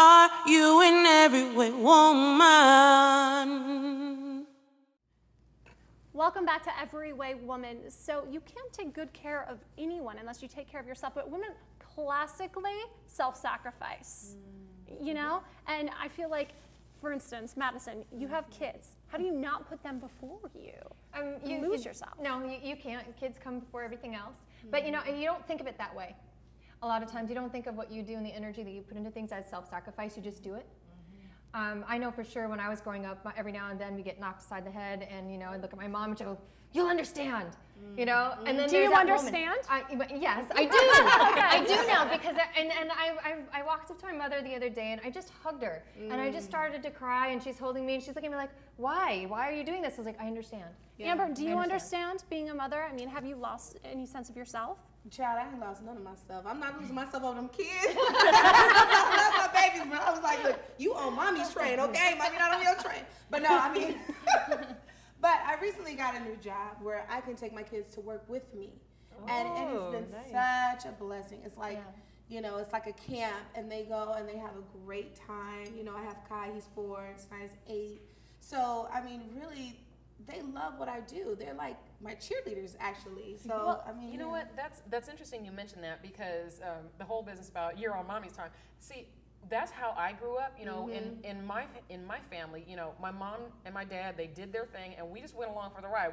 Are you an everyway woman? Welcome back to Everyway Woman. So you can't take good care of anyone unless you take care of yourself, but women classically self-sacrifice, you know? And I feel like, for instance, Madison, you have kids. How do you not put them before you? You lose yourself. No, you can't. Kids come before everything else. But you know, you don't think of it that way. A lot of times you don't think of what you do and the energy that you put into things as self-sacrifice, you just do it. I know for sure when I was growing up, every now and then we get knocked aside the head and, you know, I'd look at my mom and she'd go, "You'll understand," you know? And then do you understand? Yes, I do. I do now because, I walked up to my mother the other day and I just hugged her and I just started to cry and she's holding me and she's looking at me like, why? Why are you doing this? I was like, I understand. Yeah. Amber, do you understand being a mother? I mean, have you lost any sense of yourself? Child, I ain't lost none of myself. I'm not losing myself over them kids. I love my babies, but I was like, look, you on mommy's train, okay? Mommy not on your train. But no, I mean, but I recently got a new job where I can take my kids to work with me. And it's been such a blessing. It's like, you know, it's like a camp and they go and they have a great time. You know, I have Kai, he's 4, Sny's 8. So, I mean, really, they love what I do. They're like my cheerleaders, actually. So, well, I mean, you know what? That's interesting you mentioned that because the whole business about you're on mommy's time. See, that's how I grew up. You know, in my family, you know, my mom and my dad, they did their thing, and we just went along for the ride.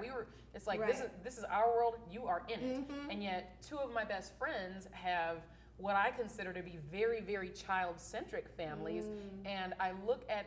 It's like this is our world. You are in it, and yet 2 of my best friends have what I consider to be very, very child-centric families, and I look at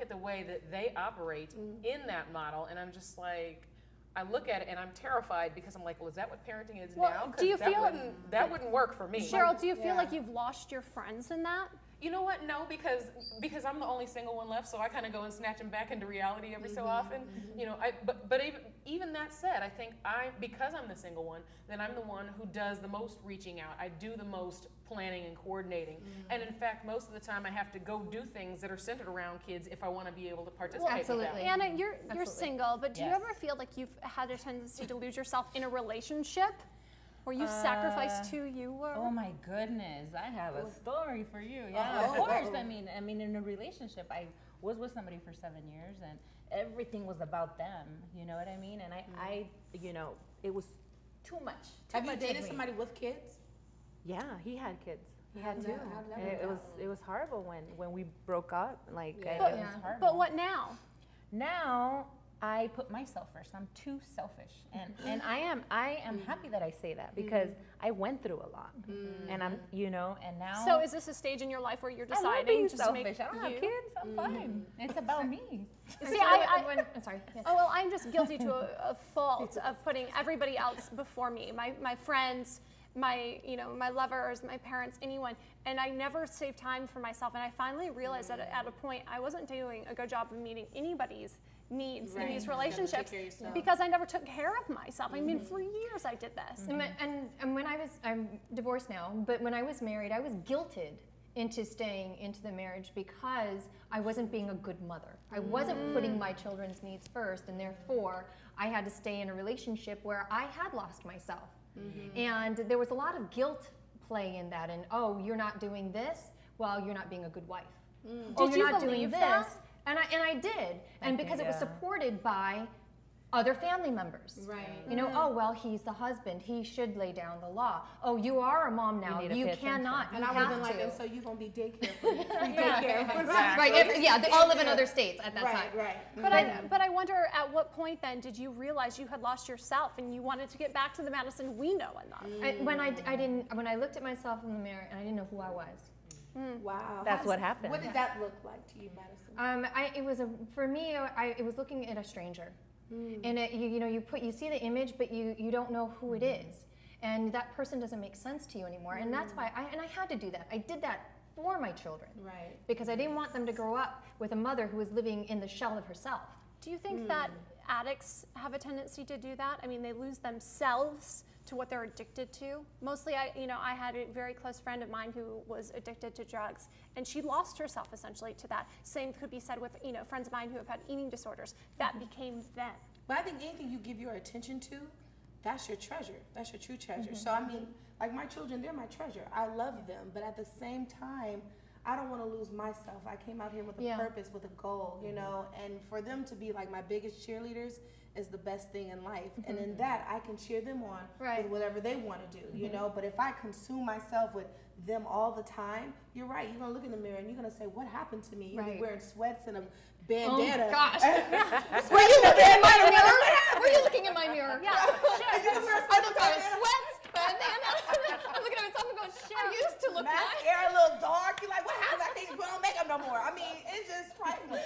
the way that they operate in that model, and I'm just like, I look at it and I'm terrified because I'm like, well, is that what parenting is now? Do you feel that wouldn't work for me? Cheryl, do you feel like you've lost your friends in that? You know what? No, because I'm the only single one left, so I kind of go and snatch them back into reality every so often. You know, but even that said, I think because I'm the single one, then I'm the one who does the most reaching out. I do the most planning and coordinating, and in fact, most of the time I have to go do things that are centered around kids if I want to be able to participate. Absolutely. Anna, you're single, but do you ever feel like you've had a tendency to lose yourself in a relationship? Where you sacrificed who you were? Oh my goodness, I have a story for you. Yeah, of course. I mean, in a relationship, I was with somebody for 7 years, and everything was about them. You know what I mean? And I you know, it was too much. Have you dated somebody with kids? Yeah, he had kids. He had 2. How did that It was horrible when we broke up. Like it was horrible. But what now? Now I put myself first. I'm too selfish, and I am happy that I say that because I went through a lot, and I'm and now. So is this a stage in your life where you're deciding I love being to selfish. make I don't have kids. I'm fine. It's about me. See, I'm sorry. Yes. Oh well, I'm just guilty to a fault of putting everybody else before me. My friends, my lovers, my parents, anyone, and I never saved time for myself. And I finally realized that at a point I wasn't doing a good job of meeting anybody's needs in these relationships because I never took care of myself. I mean, for years I did this. And when I'm divorced now, but when I was married, I was guilted into staying into the marriage because I wasn't being a good mother. I wasn't putting my children's needs first, and therefore I had to stay in a relationship where I had lost myself. And there was a lot of guilt play in that, and oh, you're not doing this, well, you're not being a good wife. Oh, Did you're you not believe doing this. that? And I did, and because it was supported by other family members. Right. You know, oh, well, he's the husband. He should lay down the law. Oh, you are a mom now. You cannot. And I would have been like, and so you're going to be daycare for me. Daycare. Right. They all live in other states at that time. Right. But I wonder at what point then did you realize you had lost yourself and you wanted to get back to the Madison we know and love? When I looked at myself in the mirror and I didn't know who I was. Wow. That's what happened. What did that look like to you, Madison? For me, it was looking at a stranger. And you see the image, but you don't know who it is. And that person doesn't make sense to you anymore. And that's why I had to do that. I did that for my children. Right. Because I didn't want them to grow up with a mother who was living in the shell of herself. Do you think that addicts have a tendency to do that? I mean, they lose themselves to what they're addicted to. Mostly, I had a very close friend of mine who was addicted to drugs, and she lost herself essentially to that. Same could be said with friends of mine who have had eating disorders. That became them. But I think anything you give your attention to, that's your treasure. That's your true treasure. So I mean, like my children, they're my treasure. I love them, but at the same time, I don't want to lose myself. I came out here with a purpose, with a goal, you know, and for them to be like my biggest cheerleaders is the best thing in life. And in that, I can cheer them on with whatever they want to do, you know. But if I consume myself with them all the time, you're right. You're going to look in the mirror and you're going to say, what happened to me? You're wearing sweats and a bandana. Oh, gosh. Were you looking in my mirror? Were you looking in my mirror? Yeah. I look at sweats, bandana. I'm looking at myself and going, shit, I used to look nice. Mascara a little dark. You're like, what happened? I can't even put on makeup no more. I mean, it's just trifling.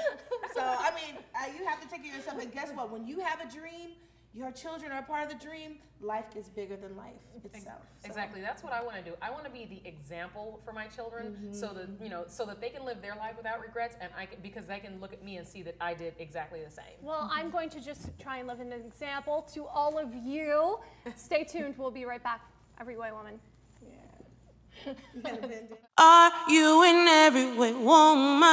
So, I mean, you have to take care of yourself. And guess what? When you have a dream, your children are part of the dream, life gets bigger than life itself. So. Exactly. That's what I want to do. I want to be the example for my children, so that so that they can live their life without regrets, and because they can look at me and see that I did exactly the same. Well, I'm going to just try and live an example to all of you. Stay tuned. We'll be right back. Every Way Woman. Are you in every way woman?